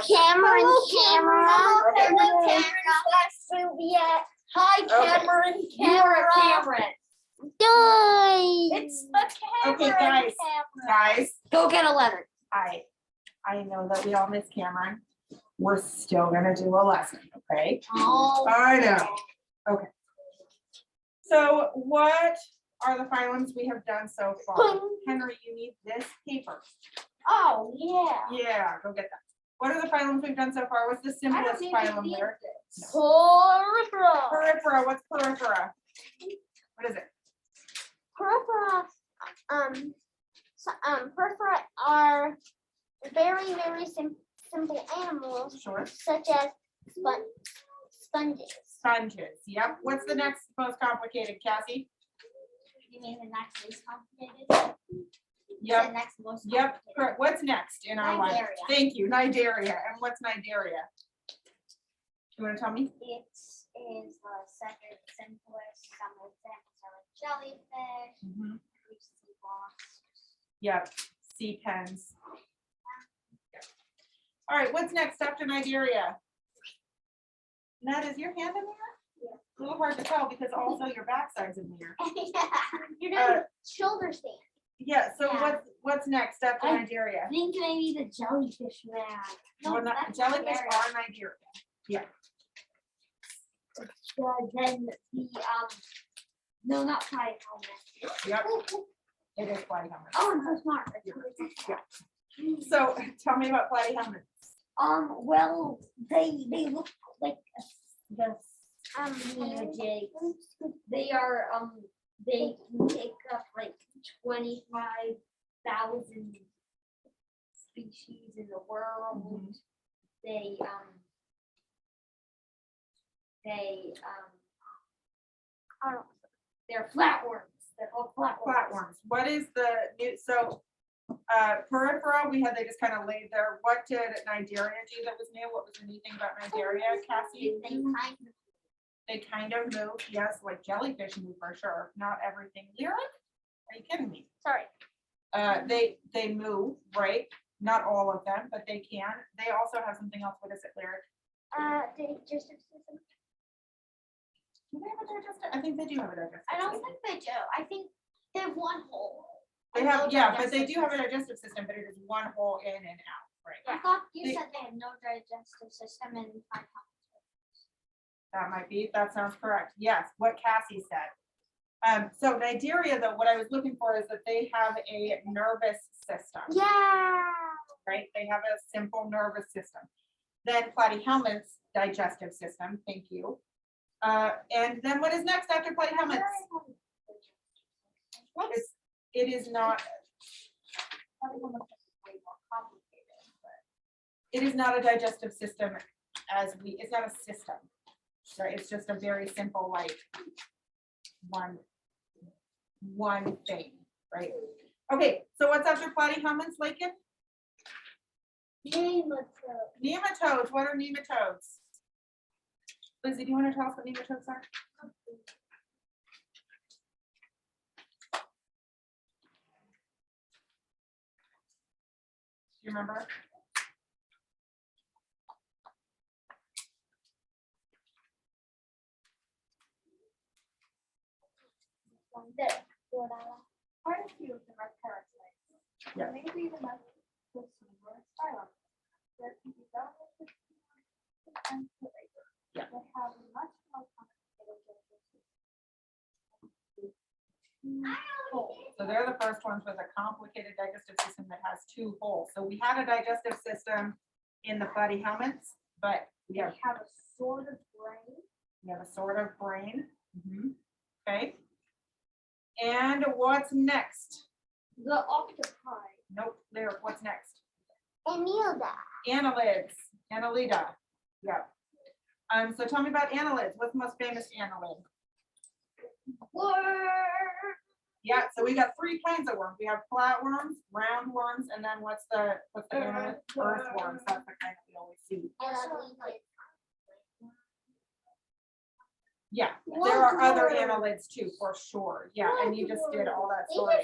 Cameron. Hello, Cameron. Hi, Cameron. You're a Cameron. It's the Cameron. Okay, guys, Go get a letter. I know that we all miss Cameron. We're still gonna do a lesson, okay? Oh. I know. Okay. So what are the phylums we have done so far? Henry, you need this paper. Oh, yeah. Yeah, go get that. What are the phylums we've done so far? What's the simplest phylum there? Porifera. Porifera, what's porifera? What is it? Porifera. Porifera are very, very simple animals, Sure. such as sponges. Sponges, yep. What's the next most complicated, Cassie? You mean the next least complicated? Yep. The next most Yep, complicated. correct. What's next in our line? Cnidaria. Thank you, Cnidaria. And what's Cnidaria? You want to tell me? It is the second simplest. Some examples are like jellyfish, deep sea wasps. Yep, sea pens. All right, what's next after Cnidaria? Ned, is your hand in there? Yeah. It's a little hard to tell because also your backside's in there. Yeah, you're doing shoulder stand. Yeah, so Yeah. what's next after Cnidaria? I think maybe the jellyfish man. Well, that's jellyfish Cnidaria. are Cnidaria. Yeah. Then the no, not platyhelminth. Yep. It is platyhelminth. Oh, I'm so smart. Yeah. So tell me about platyhelminth. Well, they look like the they are they can take up like 25,000 species in the world. They they're flatworms. They're called flatworms. Flatworms. What is the new, so Porifera, they just kind of laid there. What did Cnidaria do that was new? What was the new thing about Cnidaria, Cassie? They kind of move, yes, like jellyfish move for sure. Not everything. Lyric? Are you kidding me? Sorry. They move, right? Not all of them, but they can. They also have something else. What is it, Lyric? Digestive system. Do they have a digestive? I think they do have a digestive I don't system. think they do. I think they have one hole. They have, yeah, but they do have a digestive system, but it is one hole in and out, right? I thought you They- said they had no digestive system and That might be, that sounds correct. Yes, what Cassie said. So Cnidaria, though, what I was looking for is that they have a nervous system, yeah. right? They have a simple nervous system. Then platyhelminths, digestive system, thank you. And then what is next after platyhelminths? It is not. It is not a digestive system it's not a system. Right, it's just a very simple, like one thing, right? Okay, so what's after platyhelminths, Lakin? Nematodes. What are nematodes? Lizzie, do you want to tell us what nematodes are? Do you remember? Quite a few of them are parasites. Yeah. Maybe even a phylum. There can be relative and related. Yeah. They have a much more complicated So they're the first ones with a complicated digestive system that has two holes. So we had a digestive system in the platyhelminths, but we have a sort of brain. We have a sort of brain. Okay. And what's next? The octopi. Nope. Lyric, what's next? Annelida. Annelids. Annelida. Yeah. So tell me about annelids. What's the most famous annelid? Yeah, so we got three kinds of worms. We have flatworms, roundworms, and then what's the annelid? Earthworms. That's the kind that we always see. Yeah, there are other annelids too, for sure. Yeah, and you just did all that story.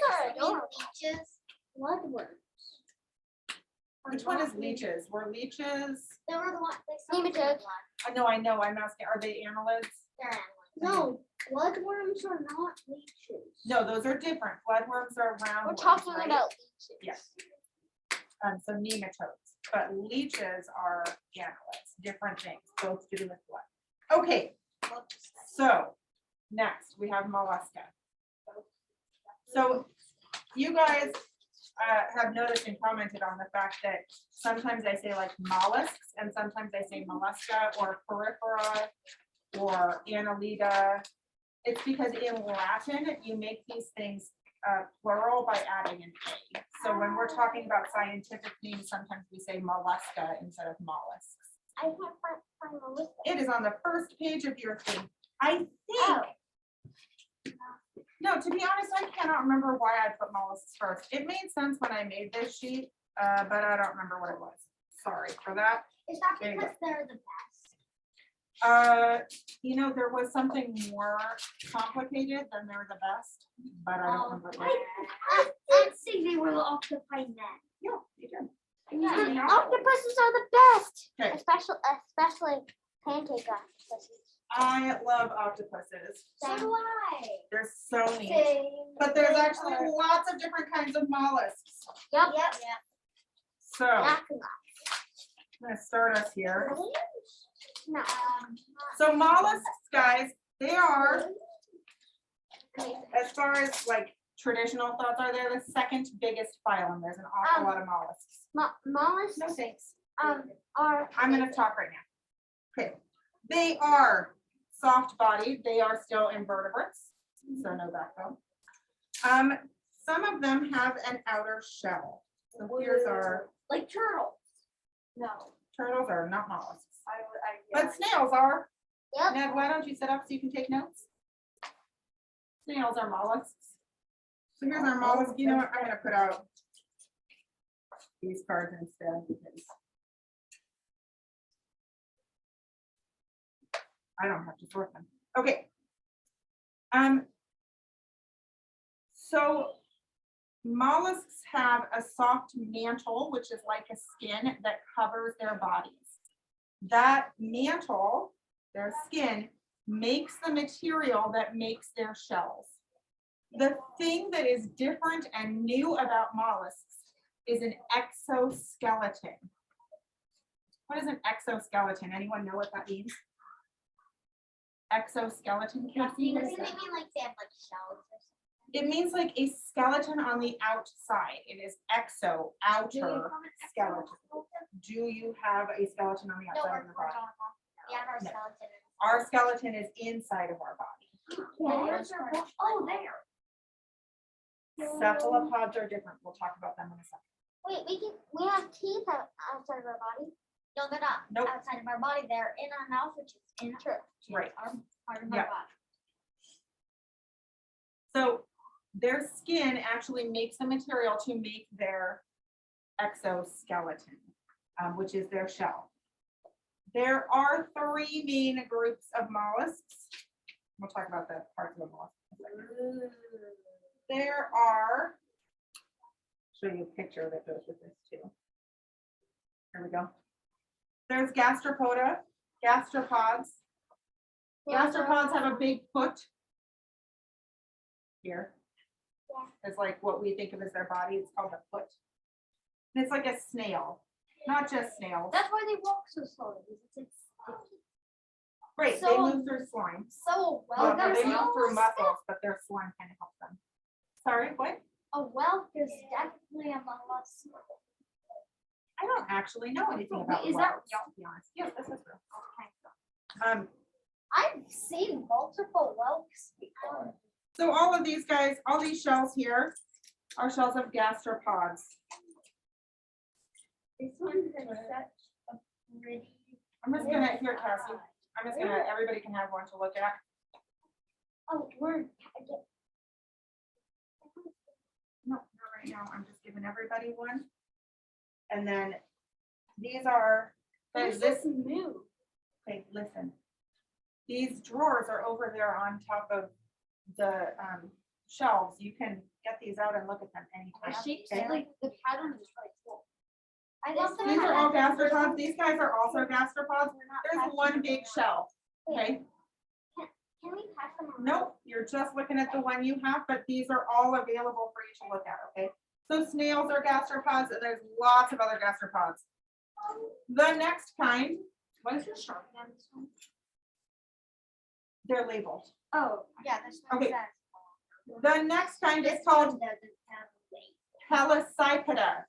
Bloodworms. Which one is leeches? Were leeches? They were the one. Nematodes. No, I know, I'm asking, are they annelids? They're animals. No, bloodworms are not leeches. No, those are different. Bloodworms are round. We're worms, talking right? about leeches. Yes. So nematodes, but leeches are annelids, different things, both to do with blood. Okay, so next we have mollusca. So you guys have noticed and commented on the fact that sometimes I say like mollusks and sometimes I say mollusca or peripera or annelida. It's because in Latin, you make these things plural by adding an A. So when we're talking about scientific names, sometimes we say mollusca instead of mollusks. I can't find the list. It is on the first page of your thing. I think. No, to be honest, I cannot remember why I put mollusks first. It made sense when I made this sheet, but I don't remember what it was. Sorry for that. Is that There you because they're the best? You know, there was something more complicated than they're the best, but I don't remember. what. I'd say they were the octopi then. Yeah, you did. Yeah. Octopuses are the best, Okay. especially pancake octopuses. I love octopuses. So do I. They're so neat. Same. But there's actually lots of different kinds of mollusks. Yep. Yep. So I'm Exactly. gonna start us here. No. So mollusks, guys, they are, as far as like traditional thoughts are, they're the second biggest phylum. There's an awful lot of mollusks. Mollusks No thanks. are. I'm gonna talk right now. Okay, they are soft bodied. They are still invertebrates, so no backbone. Some of them have an outer shell. So here's our Like turtles. No. turtles are not mollusks, Yeah. but snails are. Yep. Ned, why don't you sit up so you can take notes? Snails are mollusks. So here's our mollusk. You know what? I'm gonna put out these cards instead because I don't have to sort them. Okay. So mollusks have a soft mantle, which is like a skin that covers their bodies. That mantle, their skin, makes the material that makes their shells. The thing that is different and new about mollusks is an exoskeleton. What is an exoskeleton? Anyone know what that means? Exoskeleton, Cassie? Does it mean like they have like shells or something? It means like a skeleton on the outside. It is exo, outer skeleton. Do you have a skeleton on the No, outside we're of your body? yeah, our No. skeleton. Our skeleton is inside of our body. Oh, there. Cephalopods are different. We'll talk about them in a second. Wait, we have teeth outside of our body. No, they're not Nope. outside of our body. They're in our mouth, which is in Right. our part of Yeah. our body. So their skin actually makes the material to make their exoskeleton, which is their shell. There are three main groups of mollusks. We'll talk about the parts of the mollusk. There are, show you a picture that goes with this too. Here we go. There's gastropods. Gastropods have a big foot here. It's like what we think of as their body. It's called a foot. And it's like a snail, not just snails. That's why they walk so slowly. It's Right, they so- move through slime. so Well, no, they there's move through muscles, but their slime kind of helps them. Sorry, what? a whelk is definitely a mollusk. I don't actually know anything about Is that whales, to be honest. Yes, this is real. I've seen multiple whelks before. So all of these guys, all these shells here are shells of gastropods. This one is such a pretty. I'm just gonna, here, Cassie, I'm just gonna, everybody can have one to look at. Oh, word. No, not right now. I'm just giving everybody one. And then these are, guys, this, new. okay, listen. These drawers are over there on top of the shelves. You can get these out and look at them anytime. The shape, Okay? like the pattern is really cool. I got them These in are a all package. gastropods. These guys are also gastropods. We're not There's passing one them big around. shell, Wait, okay? Can we pass them around? Nope, you're just looking at the one you have, but these are all available for you to look at, okay? So snails are gastropods, and there's lots of other gastropods. The next kind, What is your Sharpie on this one? they're labeled. Oh, Yeah, this one Okay. says. The next kind is This called one doesn't have a weight. Helicypoda.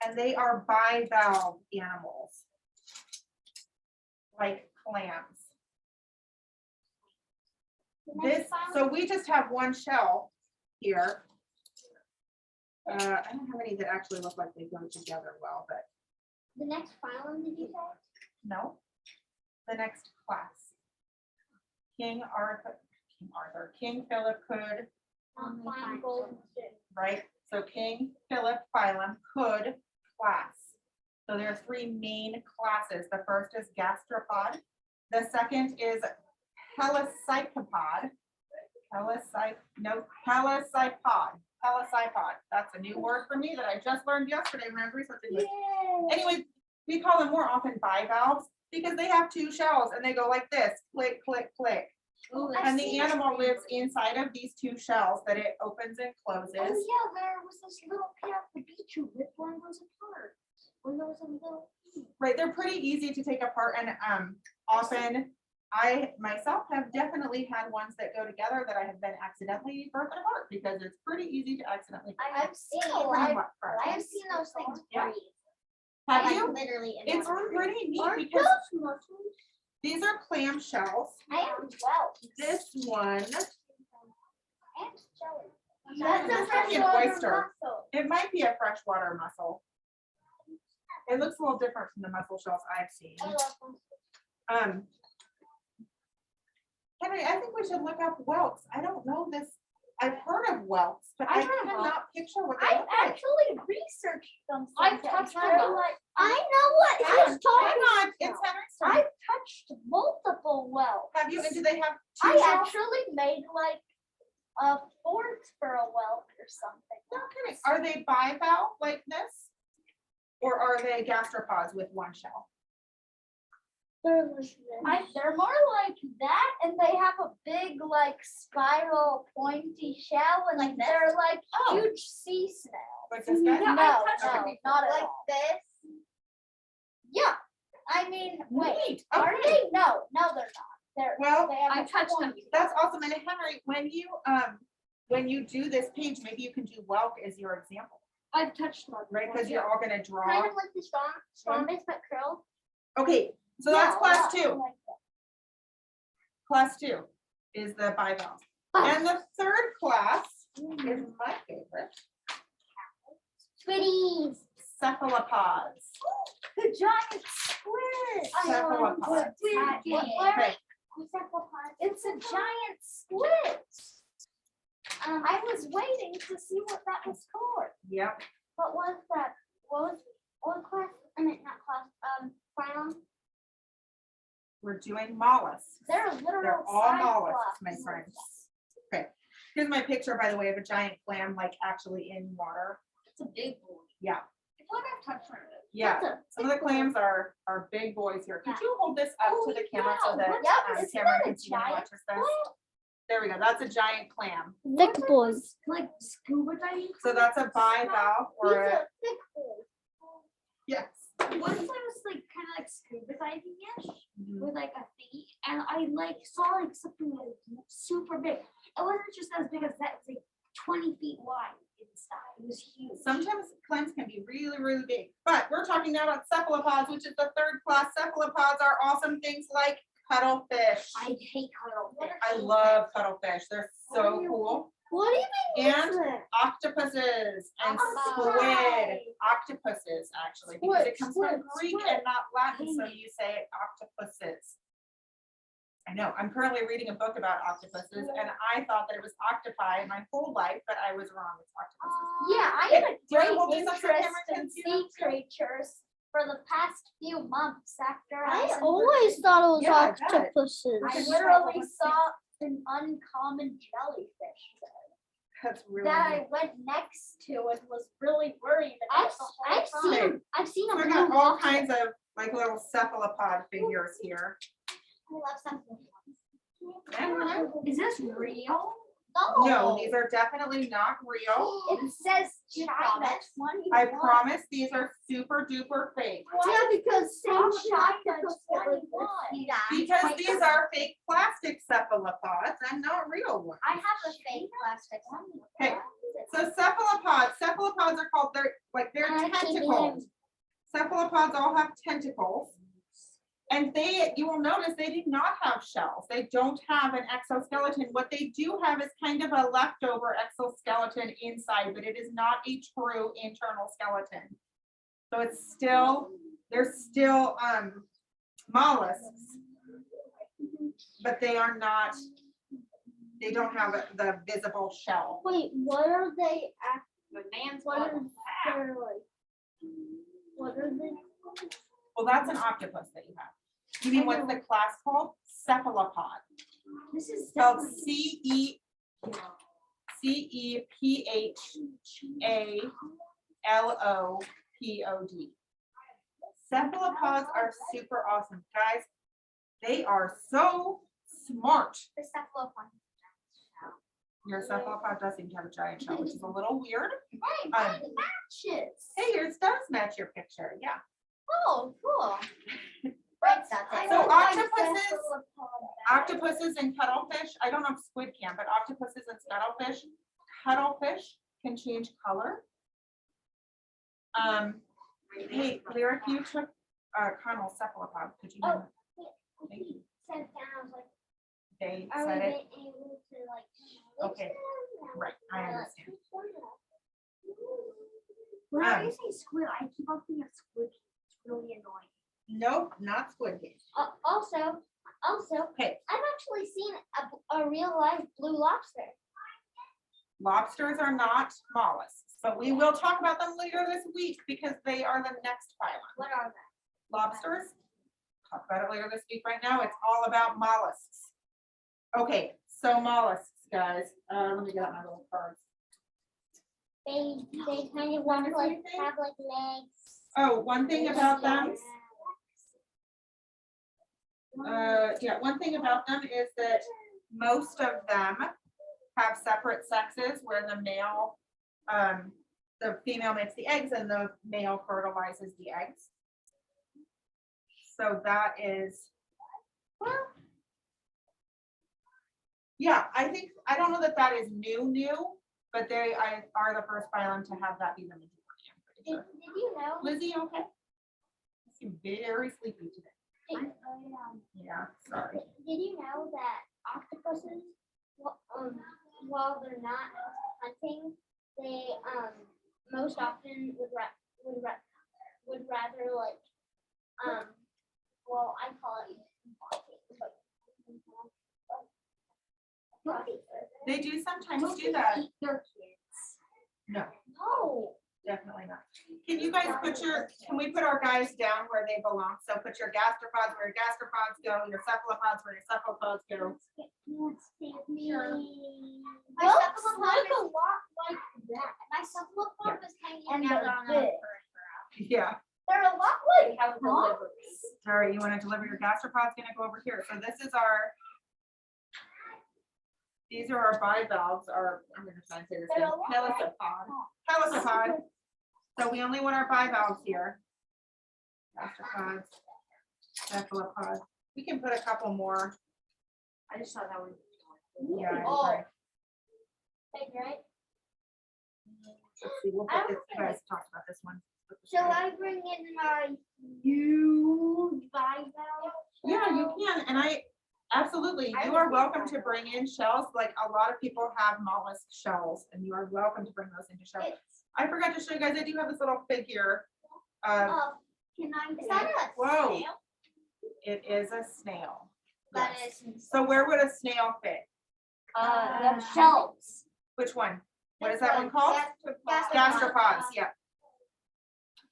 And they are bivalve animals, like clams. This, so we just have one shell here. I don't have any that actually look like they go together well, but the next phylum, did you say? no. The next class. King Philip could, Fine golden stick. right? So King Philip phylum could class. So there are three main classes. The first is gastropod. The second is Helicycopod. Helicypod. That's a new word for me that I just learned yesterday when I was researching this. Anyway, we call them more often bivalves because they have two shells and they go like this, click, click, click. Ooh, And the animal lives inside of these two shells that it opens and Oh closes. yeah, there was this little pit at the beach who ripped one of those apart. When there was a little. Right, they're pretty easy to take apart and often I myself have definitely had ones that go together that I have been accidentally broken apart because it's pretty easy to accidentally. I've seen those things Yeah. breathe. Have Like, you? literally in It's water. pretty neat Aren't because those muscles? these are clam shells. I am well. This one, And jelly. That's That's a a freshwater freshwater oyster. mussel. it might be a freshwater mussel. It looks a little different from the mussel shells I've seen. I love them. Henry, I think we should look up whelks. I don't know this. I've heard of whelks, but I I've heard of cannot picture what they I've look like. actually researched them. I've sometimes. touched They're them. like, I know what Hang he's on, talking hang on, it's Henry's turn. I've touched multiple wells. Have you, and do they have two I shells? actually made like a fort for a whelk or something. No kidding. Are they bivalve like this? Or are they gastropods with one shell? They're more like that, and they have a big like spiral pointy shell, and Like this? they're like Oh. huge sea snails. Like this guy? Yeah, No, I've touched them no, before. not at Like all. this. Yeah, I mean, wait, Neat. are Okay. they? No, they're not. They're Well, they have I a touched them. pointy- that's awesome. And Henry, when you do this page, maybe you can do whelk as your example, I've touched them. right? Because you're all gonna draw. Kind of like the strong base but curled. Okay, so that's Yeah, class yeah, two. like that. Class two is the bivalve. And the third class is my favorite, Squiddies. cephalopods. The giant squid. Cephalopods. Okay. It's a giant squid. I was waiting to see what that was called. Yep. What was that? What class? I mean, not class. Phylum. We're doing mollusks. They're literal. They're all mollusks, cyclops. my friends. Okay. Here's my picture, by the way, of a giant clam, like actually in water. It's a big boy. Yeah. I thought I've touched one of those. Yeah. That's a Some of the big one. clams are big boys here. Could you hold this up to the camera so Oh, that yep, isn't Cameron that a can see and giant watches this? There we go. That's a giant clam. Thick boys. Like scuba diving. So that's a bivalve He's or a, a thick boy. yes. Once I was like kind of like scuba diving-ish Mhm. with like a thingy, and I like saw like something like super big. It wasn't just as big as that. It was like 20 feet wide inside. It was huge. Sometimes clams can be really, really big, but we're talking now about cephalopods, which is the third class. Cephalopods are awesome things like cuttlefish. I hate cuttlefish. I love cuttlefish. They're so cool. What do you mean? And octopuses and Oh, squid. right. Octopuses, actually, because it comes from Squid, Greek squid. and not Latin, so you say octopuses. I know, I'm currently reading a book about octopuses, and I thought that it was octopi my whole life, but I was wrong. It's octopuses. Yeah, I Okay, have a do you wanna great hold this up so interest Cameron can in see sea that? creatures for the past few months after I was in always Virginia. thought it was Yeah, I bet. octopuses. I can literally tell. saw an uncommon jellyfish there. That's really. that neat. I went next to and was really worried about the whole time. I've seen a We blue got all lobster. kinds of like little cephalopod figures here. I love something. Is this real? No, these are definitely not real. It says You China promise? 21. I promise these are super duper fake. Yeah, because some China Because 21. you guys. Because these are fake plastic cephalopods and not real ones. I have a fake plastic one. Okay. So cephalopods are called, they're tentacles. Cephalopods all have tentacles. And you will notice they do not have shells. They don't have an exoskeleton. What they do have is kind of a leftover exoskeleton inside, but it is not a true internal skeleton. So they're still mollusks, but they don't have the visible shell. Wait, what are they? The man's What are bottom. they like? What are they? Well, that's an octopus that you have. You mean what's the class called? Cephalopod. This is Spelled definitely- Cephalopod. Cephalopods are super awesome. Guys, they are so smart. The cephalopod. Your cephalopod does seem to have a giant shell, which is a little weird. Hey, mine matches. Hey, yours does match your picture, yeah. Oh, cool. Breaks out there. So I like octopuses- cephalopod. Octopuses and cuttlefish, I don't know if squid can, but octopuses and cuttlefish can change color. Hey, Lyric, you took Connell's cephalopod, could you? Oh. Thank you. Said down, I was like, They are we said it, able to like? Okay, right, I understand. Whenever you say squid, I keep on thinking of squid. It's really annoying. Nope, not squid game. Also, Okay, I've actually seen a real life blue lobster. lobsters are not mollusks, but we will talk about them later this week because they are the next phylum. What are they? Lobsters, talk about it later this week. Right now, it's all about mollusks. Okay, so mollusks, guys. Let me get out my little cards. They kind of Wonder want if like you have like legs. Oh, one thing about them, one thing about them is that most of them have separate sexes where the male, the female makes the eggs and the male fertilizes the eggs. So that is, well, yeah, I don't know that is new, but they are the first phylum to have that be the majority. I'm pretty Did sure. you know? Lizzie, okay? You seem very sleepy today. Did, Yeah, sorry. did you know that octopuses, while they're not hunting, they most often would rather like well, I call it They do sometimes do that. Eat their kids. No, no. definitely not. Can you guys can we put our guys down where they belong? So put your gastropods where your gastropods go, your cephalopods where your cephalopods go. My Looks cephalopod like is- a lot like that. My cephalopod was hanging And out they're on a big. peripheral. Yeah. They're a lot like Have deliveries. All right, you want to deliver your gastropod's gonna go over here. So this is these are our bivalves, I'm gonna try and say this They're name, a lot Helicypod. So we only want our bivalves here. Gastropods, cephalopods. We can put a couple more. I just thought that was. Yeah, I'm Oh. sorry. big, right? Let's see, we'll put this, you guys talked about this one. Shall I bring in my huge bivalve? Yeah, you can, and absolutely, you are welcome to bring in shells, like a lot of people have mollusk shells, and you are welcome to bring those into shells. I forgot to show you guys, I do have this little figure. Can I? Is that a Whoa. snail? It is a snail. That Yes. is. So where would a snail fit? The shells. Which one? What is that one called? Gastropods, yeah.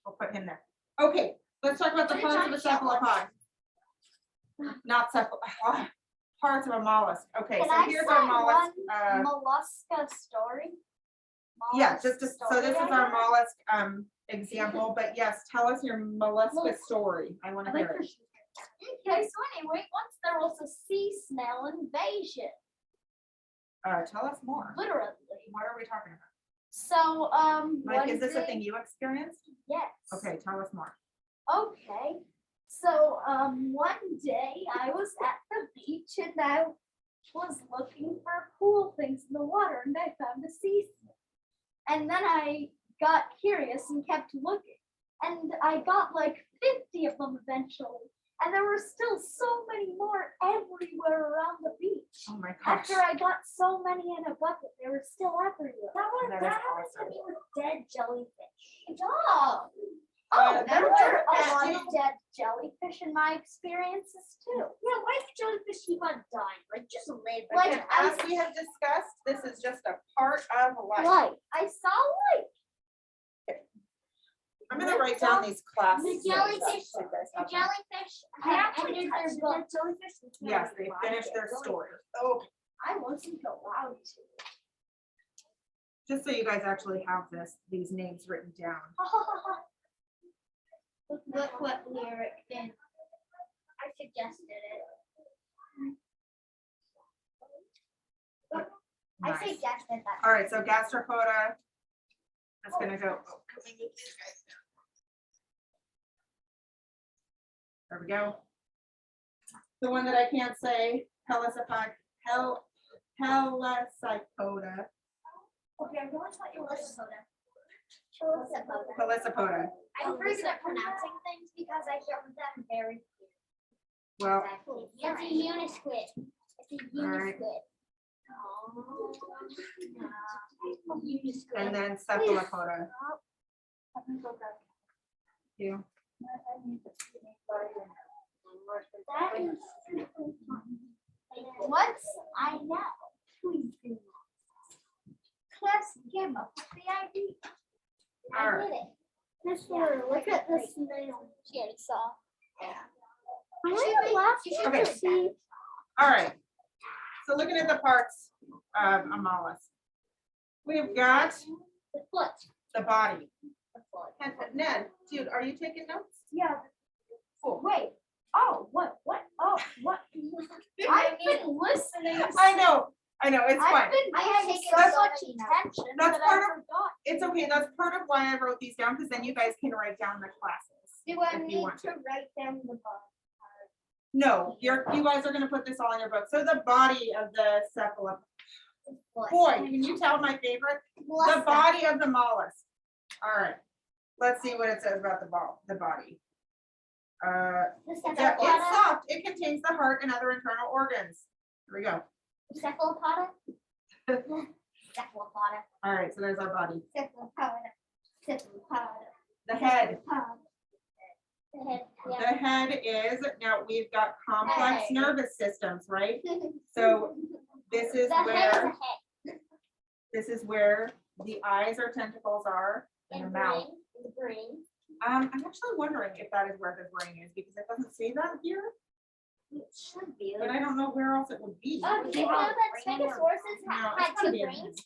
We'll put him there. Okay, let's talk about the What is parts on of the shells? cephalopod. Not cephalopod. parts of a mollusk. Okay, Can so I here's say our mollusk. one mollusca story? Yeah, Mollusk so story this is I our have? mollusk example, but yes, tell us your mollusca story. I want to hear it. Okay, so anyway, once there was a sea snail invasion, Tell us more. literally. What are we talking about? So, Mike, one is this a day- thing you experienced? Yes. Okay, tell us more. Okay. So, one day I was at the beach and I was looking for cool things in the water and I found a sea snail. And then I got curious and kept looking. And I got like 50 of them eventually. And there were still so many more everywhere around the beach. Oh my gosh. After I got so many in a bucket, they were still everywhere. That is happened to awesome. me with dead jellyfish. Oh, There there were were a that lot too. of dead jellyfish in my experiences too. Yeah, why do jellyfish keep on dying? Like, just live. Like, Again, as we have discussed, this is just a part of life. Light. I saw light. I'm gonna write down these class. The names jellyfish- so you guys have them. Jellyfish I have actually ended touched their the book. jellyfish. Yes, they finished their story. Okay, I wasn't allowed to. just so you guys actually have these names written down. Look what lyric then. I suggested it. I Nice. suggested that. All right, so gastropoda. That's gonna go. Oh, can we move these guys down? There we go. The one that I can't say, Helicyc, Helicypoda, Okay, I'm going to let you listen. Helicypoda. I'm pretty good at pronouncing things because I hear them very Well, clearly. It's a unisquid. It's a All right. unisquid. and then cephalopoda. You. That is once I know. Please do. Class came up with the idea. All I right. did it. This one, look at this snail. She already saw. Yeah. Okay. See. All right. So looking at the parts of a mollusk, we've got The foot. the body. The foot. And Ned, dude, are you taking notes? Yeah. Cool. Wait. Oh, what? Oh, what? I've been listening. I know, it's fine. I've been paying so That's- much attention that's that I part of- forgot. It's okay. That's part of why I wrote these down, because then you guys can write down the classes. Do I if you need want to write down the body? No, you guys are gonna put this all in your book. So the body of the cephalopod. Boy, can you tell my favorite? The body of the mollusk. All right. Let's see what it says about the body. Yeah, it's soft. It contains the heart and other internal organs. Here we go. Cephalopoda? Cephalopoda. All right, so there's our body. Cephalopoda. Cephalopoda. The head. The head, yeah. The head is, now we've got complex Head. nervous systems, right? So this is The head is a where, head. this is where the eyes or tentacles are in the And mouth. brain, the brain. I'm actually wondering if that is where the brain is, because it doesn't say that here, It should be. but I don't know where else it would be. Do you know that Spegosauruses No, had it's gotta two be in here. brains?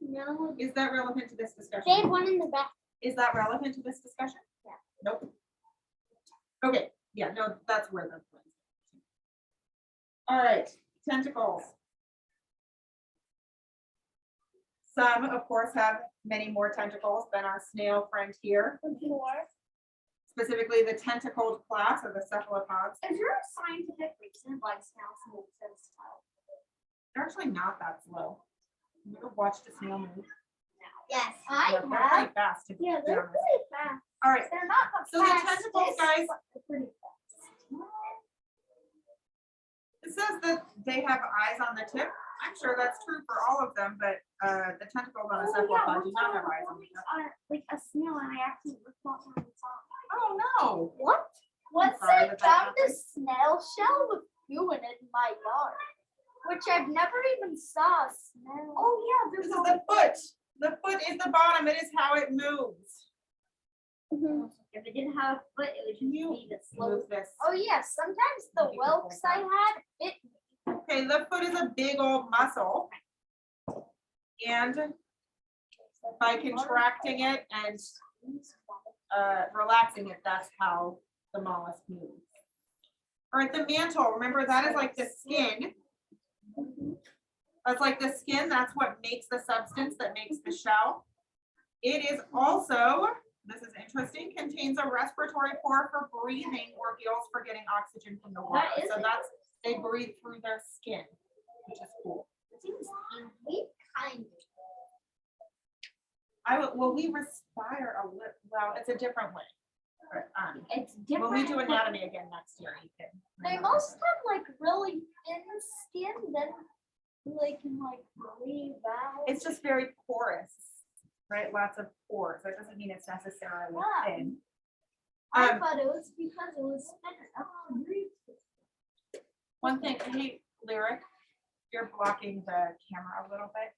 No. Is that relevant to this discussion? They had one in the back. Is that relevant to this discussion? Yeah. Nope. Okay, yeah, no, that's where the. All right, tentacles. Some, of course, have many more tentacles than our snail friend here, specifically the tentacled class of the cephalopods. Is there a scientific reason why snails move so slow? They're actually not that slow. You ever watched a snail move? Yes, Yeah, I they're have. pretty fast. To Yeah, be they're honest. pretty fast. All right, They're not the so the fastest, tentacles, guys, but they're pretty fast. it says that they have eyes on the tip. I'm sure that's true for all of them, but the tentacles on a cephalopod do not have eyes on the tip. Like a snail, and I actually looked off on its eye. Oh, no. What? Once sorry I that that found happened. this snail shell with goo in it in my yard, which I've never even saw a snail. Oh, yeah, This there's is the foot. The foot is the bottom. It is how it moves. If it didn't have a foot, it would just be the slow. Move this. Oh yes, sometimes the You can whelks hold I that. had bit me. Okay, the foot is a big old muscle. And by contracting it and relaxing it, that's how the mollusk moves. All right, the mantle, remember that is like the skin. That's like the skin, that's what makes the substance that makes the shell. It is also, this is interesting, contains a respiratory pore for breathing or gills for getting oxygen from the water. So that's, they breathe through their skin, which is cool. We kind of. Well, we respire a little, well, it's a different way. But, It's when different. we do anatomy again next year, you can. They must have like really thin skin, then they can like breathe out. It's just very porous, right? Lots of pores. That doesn't mean it's necessarily Yeah. thin. I thought it was because it was thin. One thing, hey, Lyric, you're blocking the camera a little bit.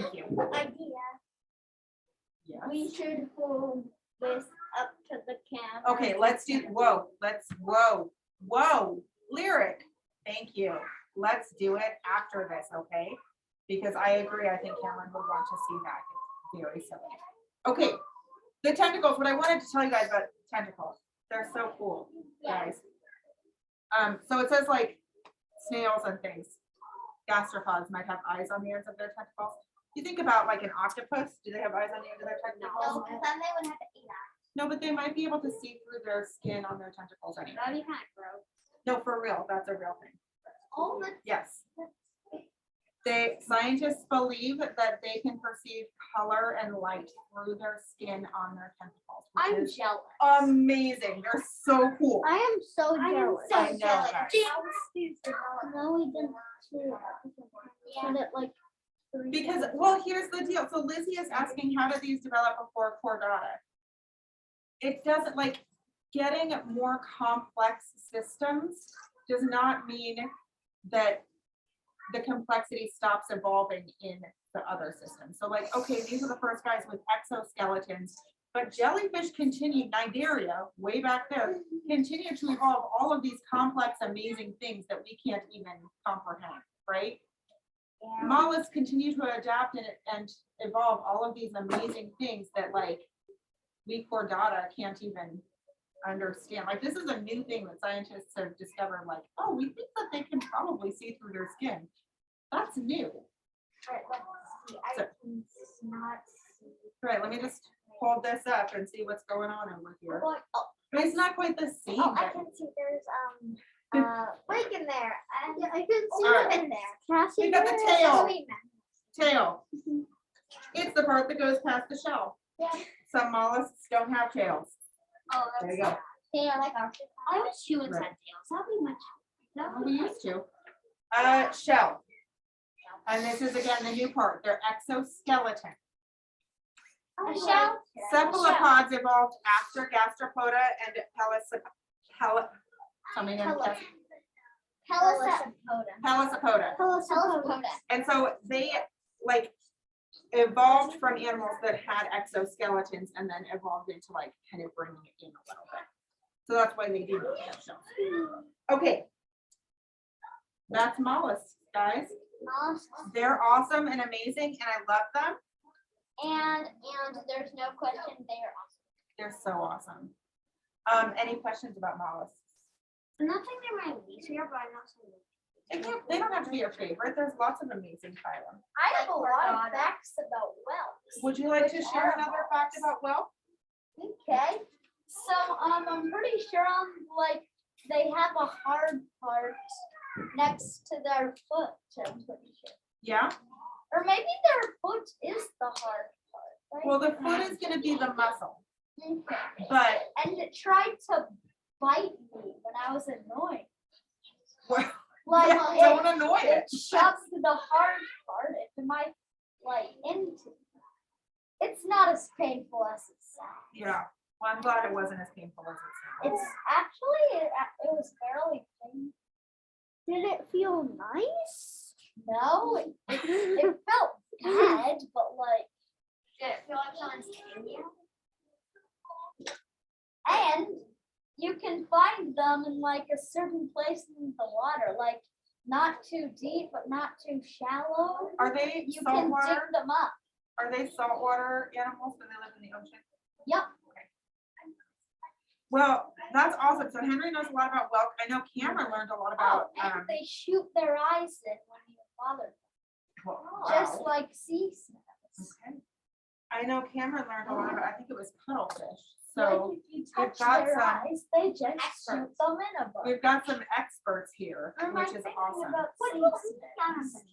Thank you. Idea. Yes. We should hold this up to the camera. Okay, let's do, whoa, Lyric, thank you. Let's do it after this, okay? Because I agree, I think Cameron would want to see that. It's very silly. Okay, the tentacles, what I wanted to tell you guys about tentacles, they're so cool, guys. So it says like snails and things, gastropods might have eyes on the ends of their tentacles. You think about like an octopus, do they have eyes on the end of their tentacles? No, because then they would have to eat us. No, but they might be able to see through their skin on their tentacles anyway. That'd be kind of gross. No, for real, that's a real thing. All the Yes. Scientists believe that they can perceive color and light through their skin on their tentacles. Which I'm is jealous. amazing. They're so cool. I am so jealous. I know, guys. No, we didn't. Put it like. Because, well, here's the deal. So Lizzie is asking, how do these develop before chordata? It doesn't, like, getting more complex systems does not mean that the complexity stops evolving in the other systems. So like, okay, these are the first guys with exoskeletons, but jellyfish continued, Nigeria, way back there, continued to evolve all of these complex, amazing things that we can't even comprehend, right? Yeah. Mollusks continue to adapt and evolve all of these amazing things that like we chordata can't even understand. Like this is a new thing that scientists have discovered, like, oh, we think that they can probably see through their skin. That's new. Alright, let's see. I So- can not see. Right, let me just hold this up and see what's going on over here. Oh, But it's not quite the same. oh, I but- can see there's flake in there. And I can see All right. in there. Cassie. We got the there. tail. Sweet man. Tail. It's the part that goes past the shell. Yeah. Some mollusks don't have tails. Oh, There that's you go. yeah, like our I wish humans Right. had tails. That'd be much. That Well, would we be used to. Shell. And this is again the new part. They're exoskeleton. a shell? Cephalopods evolved after Gastropoda and Helicypoda. Helicypoda. And so they like evolved from animals that had exoskeletons and then evolved into like kind of bringing it in a little bit. So that's why they do have shells. Okay. That's mollusks, guys. They're awesome and amazing and I love them. And there's no question they are awesome. They're so awesome. Any questions about mollusks? Nothing they my least favorite, but I'm not saying. They don't have to be your favorite. There's lots of amazing phylum. I have a lot Chordata. of facts about whales. Would you like to Which share are another fact about whale? Okay. So I'm pretty sure like they have a hard part next to their foot. I'm pretty sure. Yeah. Or maybe their foot is the hard part. Right? Well, the foot is going to be the muscle, Okay. but And it tried to bite me when I was annoyed. well, Like don't annoy it it. shoved the hard part into my into. It's not as painful as it sounds. Yeah. Well, I'm glad it wasn't as painful as it sounds. It's actually it was fairly painful. Did it feel nice? No, it felt bad, but like. Did it feel like someone's hitting you? And you can find them in like a certain place in the water. Like not too deep, but not too shallow. Are they You can dig saltwater? them up. Are they saltwater animals? Do they live in the ocean? Yep. Well, that's awesome. So Henry knows a lot about whelk. I know Cameron learned a lot Oh, about. and they shoot their eyes in when you bother them, just Wow. like sea snails. Okay. I know Cameron learned a lot about, I think it was cuttlefish. Like So if you we've touch got their some eyes, they just shoot experts. them in a book. we've got some experts here, Am I which is thinking awesome. about What sea about snails?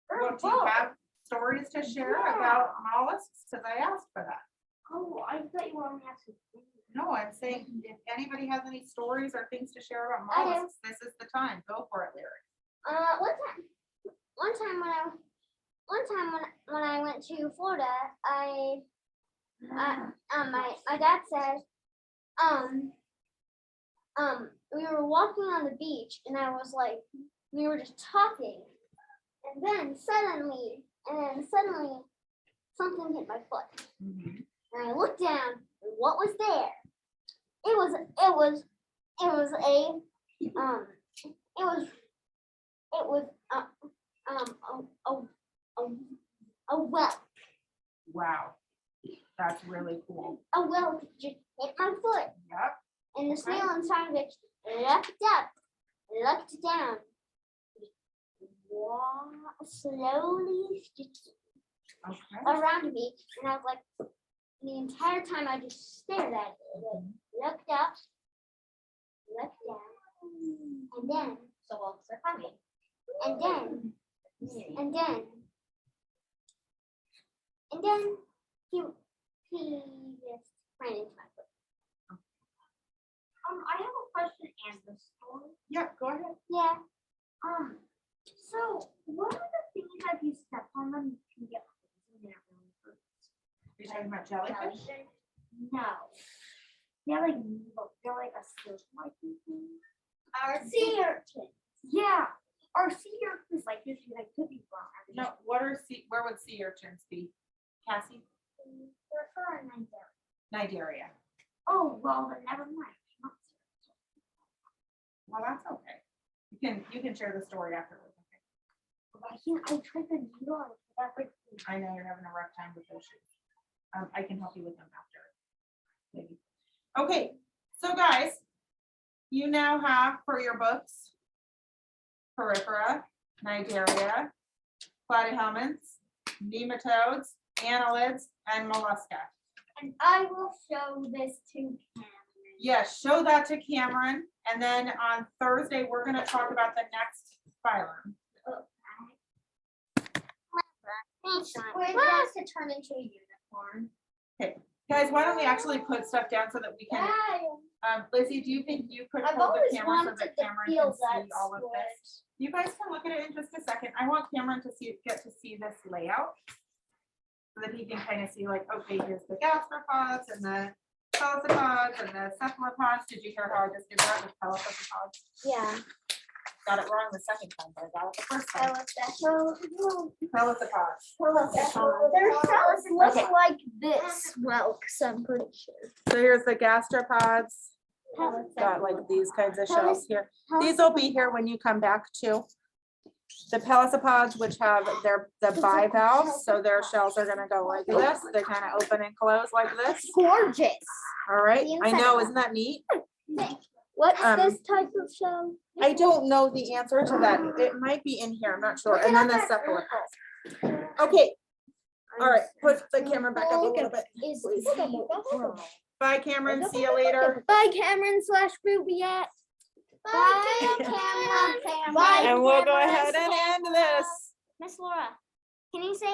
Or Well, do you both. have stories to share about mollusks? Because I asked for that. Oh, I thought you were only asking. No, I'm saying if anybody has any stories or things to share about I do. mollusks, this is the time. Go for it, Lyric. One time when I went to Florida, my dad said, we were walking on the beach and I was like, we were just talking, and then suddenly something hit my foot, and I looked down, and what was there? It was a whelk. Wow, that's really cool. A whelk just hit my foot, Yep. and the Okay. snail inside of it looked up, looked down, slowly just Okay. around me, and I was like, the entire time I just stared at it. It looked up, looked down, and then So whelks are funny. and then he just ran into my foot. I have a question and the story. Yep, go ahead. Yeah. So what are the things that you step on them you can get poison in their own foods? You're talking about jellyfish? No. They're like needles. They're like a silk-like thing. Our sea urchin. Yeah. Or sea urchins like this, I could be wrong. No, where would sea urchins be? Cassie? Prefer Nigeria. Nigeria. Oh, well, then never mind. Not sea urchin. Well, that's okay. You can share the story afterwards. Okay. I tried the needle on it. That's like, I know you're having a rough time with those shoes. I can help you with them after. Maybe. Okay, so guys, you now have for your books, Porifera, Nigeria, platyhelminths, nematodes, annelids, and mollusca. And I will show this to Cameron. Yes, show that to Cameron, and then on Thursday, we're gonna talk about the next phylum. Thanks, Sean. We're going to turn into a unicorn. Guys, why don't we actually put stuff down so that we can, Lizzie, do you think you could I've hold the always camera so wanted that to Cameron can feel see that all of this? You guys can look at it in just a second. I want Cameron to get to see this layout. So that he can kind of see like, okay, here's the gastropods and the helicypods and the cephalopods. Did you hear how I just did that with helicypods? Yeah. Got it wrong the second time, but I got it the first I time. was that. Helicypods. Their shells look Okay. like this whelks, I'm pretty sure. So here's the gastropods. Got like these kinds of shells here. These will be here when you come back too. The pelecypods, which have the bivalves, so their shells are gonna go like this. They kind of open and close like this. Gorgeous. All right, The I inside know, of isn't that neat? What's Um, this type of shell? I don't know the answer to that. It might be in here, I'm not sure. And then the cephalopods. Okay, all right, put the camera back up a little bit. Is Bye, Cameron, see you later. Bye, Cameron / Rubiette. Bye, Cameron. Bye. And we'll go ahead and end this. Miss Laura, can you say